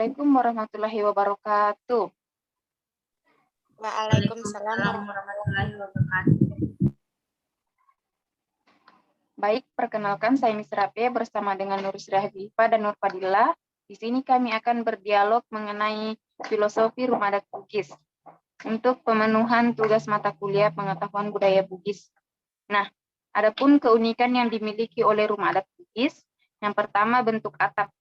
Assalamualaikum warahmatullahi wabarakatuh. Waalaikumsalam warahmatullahi wabarakatuh. Baik, perkenalkan saya Miss Rape bersama dengan Nur Srihafifa dan Nur Fadila. Di sini kami akan berdialog mengenai filosofi rumah adat Bugis untuk pemenuhan tugas mata kuliah pengetahuan budaya Bugis. Nah, adapun keunikan yang dimiliki oleh rumah adat Bugis, yang pertama bentuk atap.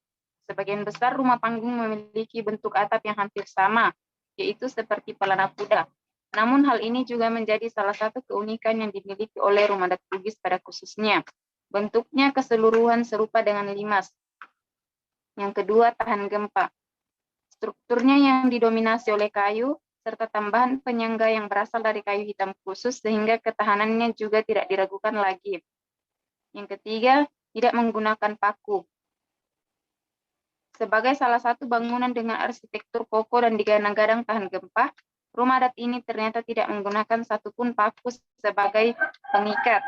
Sebagian besar rumah panggung memiliki bentuk atap yang hampir sama, yaitu seperti pelana kuda. Namun hal ini juga menjadi salah satu keunikan yang dimiliki oleh rumah adat Bugis pada khususnya. Bentuknya keseluruhan serupa dengan limas. Yang kedua, tahan gempa. Strukturnya yang didominasi oleh kayu, serta tambahan penyangga yang berasal dari kayu hitam khusus sehingga ketahanannya juga tidak diragukan lagi. Yang ketiga, tidak menggunakan paku. Sebagai salah satu bangunan dengan arsitektur kokoh dan digadang-gadang tahan gempa, rumah adat ini ternyata tidak menggunakan satupun paku sebagai pengikat.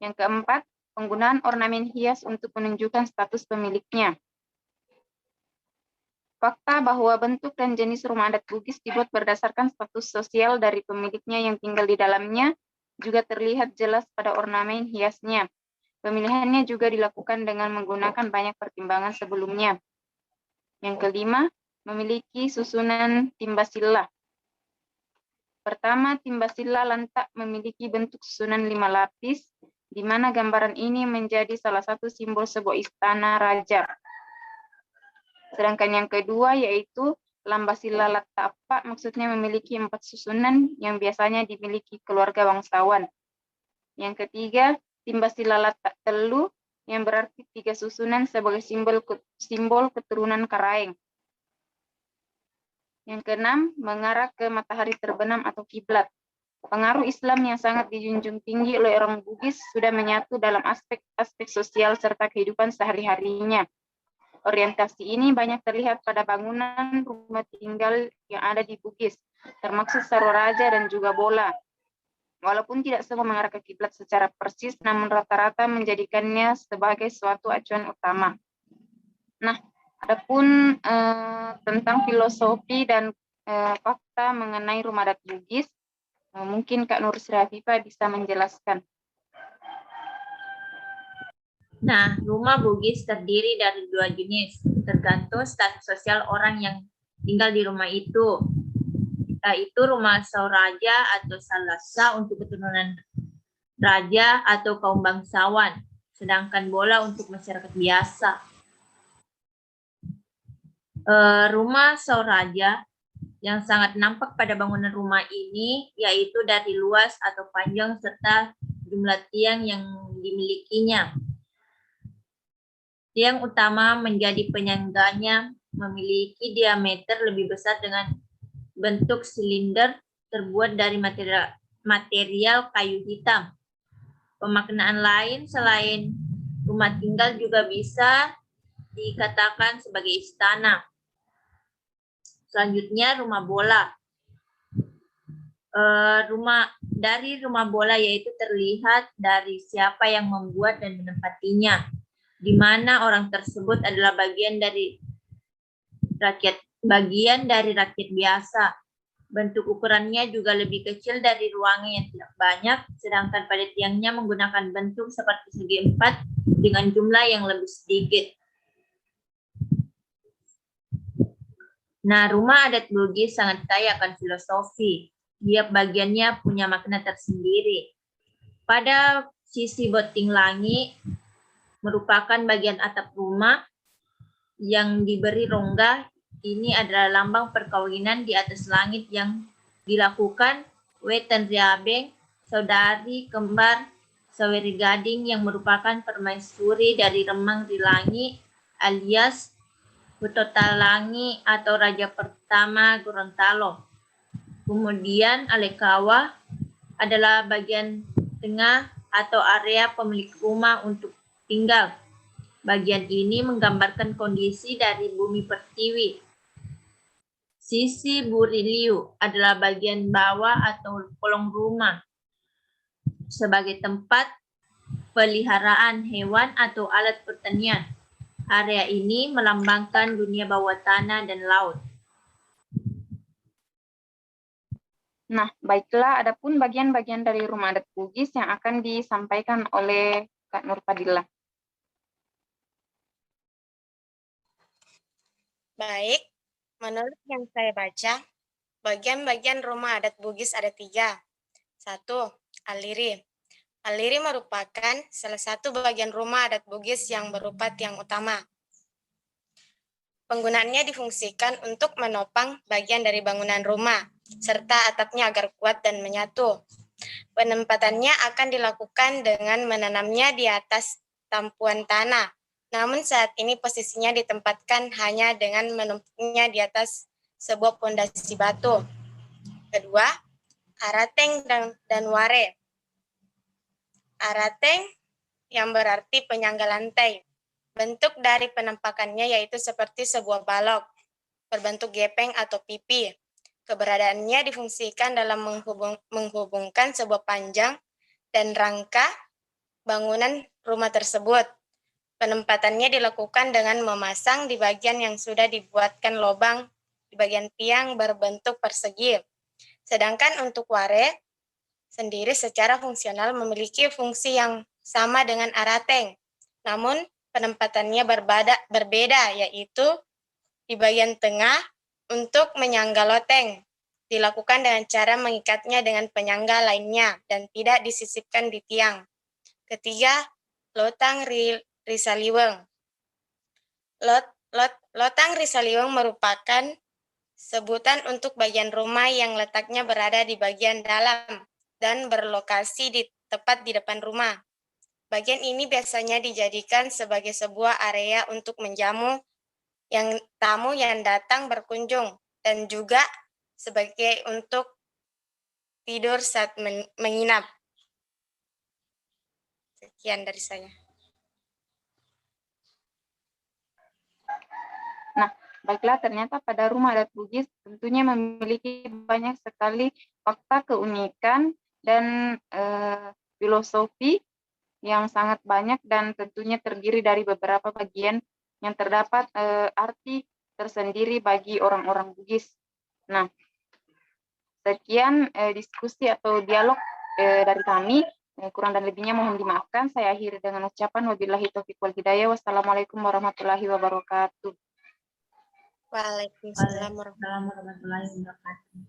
Yang keempat, penggunaan ornamen hias untuk menunjukkan status pemiliknya. Fakta bahwa bentuk dan jenis rumah adat Bugis dibuat berdasarkan status sosial dari pemiliknya yang tinggal di dalamnya juga terlihat jelas pada ornamen hiasnya. Pemilihannya juga dilakukan dengan menggunakan banyak pertimbangan sebelumnya. Yang kelima, memiliki susunan timbasilla. Pertama, timbasilla lantak memiliki bentuk susunan 5 lapis, di mana gambaran ini menjadi salah satu simbol sebuah istana raja. Sedangkan yang kedua yaitu lambasilla latapa, maksudnya memiliki 4 susunan yang biasanya dimiliki keluarga bangsawan. Yang ketiga, timbasilla latak telu, yang berarti 3 susunan sebagai simbol keturunan Karaeng. Yang keenam, mengarah ke matahari terbenam atau kiblat. Pengaruh Islam yang sangat dijunjung tinggi oleh orang Bugis sudah menyatu dalam aspek-aspek sosial serta kehidupan sehari-harinya. Orientasi ini banyak terlihat pada bangunan rumah tinggal yang ada di Bugis, termasuk Saroraja dan juga Bola. Walaupun tidak semua mengarah ke kiblat secara persis, namun rata-rata menjadikannya sebagai suatu acuan utama. Nah, adapun tentang filosofi dan fakta mengenai rumah adat Bugis, mungkin Kak Nur Srihafifa bisa menjelaskan. Nah, rumah Bugis terdiri dari 2 jenis, tergantung status sosial orang yang tinggal di rumah itu, yaitu rumah Sauraja atau Salasa untuk keturunan raja atau kaum bangsawan, sedangkan Bola untuk masyarakat biasa. Rumah Sauraja yang sangat nampak pada bangunan rumah ini yaitu dari luas atau panjang serta jumlah tiang yang dimilikinya. Tiang utama menjadi penyangganya memiliki diameter lebih besar dengan bentuk silinder terbuat dari material kayu hitam. Pemaknaan lain selain rumah tinggal juga bisa dikatakan sebagai istana. Selanjutnya rumah bola. Rumah bola yaitu terlihat dari siapa yang membuat dan menempatinya, di mana orang tersebut adalah bagian dari rakyat biasa. Bentuk ukurannya juga lebih kecil dari ruangan yang tidak banyak, sedangkan pada tiangnya menggunakan bentuk seperti segi empat dengan jumlah yang lebih sedikit. Nah, rumah adat Bugis sangat kaya akan filosofi. Tiap bagiannya punya makna tersendiri. Pada sisi boting langit merupakan bagian atap rumah yang diberi rongga. Ini adalah lambang perkawinan di atas langit yang dilakukan Wetan Riabeng, saudari kembar Saweri Gading yang merupakan permaisuri dari Remang Rilangi alias Hutotalangi atau Raja Pertama Gorontalo. Kemudian Alekawa adalah bagian tengah atau area pemilik rumah untuk tinggal. Bagian ini menggambarkan kondisi dari bumi pertiwi. Sisi Buriliu adalah bagian bawah atau kolong rumah sebagai tempat peliharaan hewan atau alat pertanian. Area ini melambangkan dunia bawah tanah dan laut. Nah, baiklah, adapun bagian-bagian dari rumah adat Bugis yang akan disampaikan oleh Kak Nurfadillah. Baik, menurut yang saya baca, bagian-bagian rumah adat Bugis ada 3. 1. Aliri. Aliri merupakan salah satu bagian rumah adat Bugis yang berupa tiang utama. Penggunaannya difungsikan untuk menopang bagian dari bangunan rumah, serta atapnya agar kuat dan menyatu. Penempatannya akan dilakukan dengan menanamnya di atas tumpuan tanah. Namun saat ini posisinya ditempatkan hanya dengan menumpuknya di atas sebuah pondasi batu. Kedua, arateng dan ware. Arateng yang berarti penyangga lantai. Bentuk dari penampakannya yaitu seperti sebuah balok, berbentuk gepeng atau pipi. Keberadaannya difungsikan dalam menghubungkan sebuah panjang dan rangka bangunan rumah tersebut. Penempatannya dilakukan dengan memasang di bagian yang sudah dibuatkan lubang di bagian tiang berbentuk persegi. Sedangkan untuk ware sendiri secara fungsional memiliki fungsi yang sama dengan arateng. Namun penempatannya berbeda, yaitu di bagian tengah untuk menyangga loteng. Dilakukan dengan cara mengikatnya dengan penyangga lainnya dan tidak disisipkan di tiang. Ketiga, lotang risaliweng. Lotang risaliweng merupakan sebutan untuk bagian rumah yang letaknya berada di bagian dalam dan berlokasi tepat di depan rumah. Bagian ini biasanya dijadikan sebagai sebuah area untuk menjamu tamu yang datang berkunjung dan juga sebagai untuk tidur saat menginap. Sekian dari saya. Nah, baiklah, ternyata pada rumah adat Bugis tentunya memiliki banyak sekali fakta keunikan dan filosofi yang sangat banyak dan tentunya terdiri dari beberapa bagian yang terdapat arti tersendiri bagi orang-orang Bugis. Nah, sekian diskusi atau dialog dari kami. Kurang dan lebihnya mohon dimaafkan. Saya akhiri dengan ucapan wabillahi taufiq wal hidayah. Wassalamualaikum warahmatullahi wabarakatuh. Waalaikumsalam warahmatullahi wabarakatuh.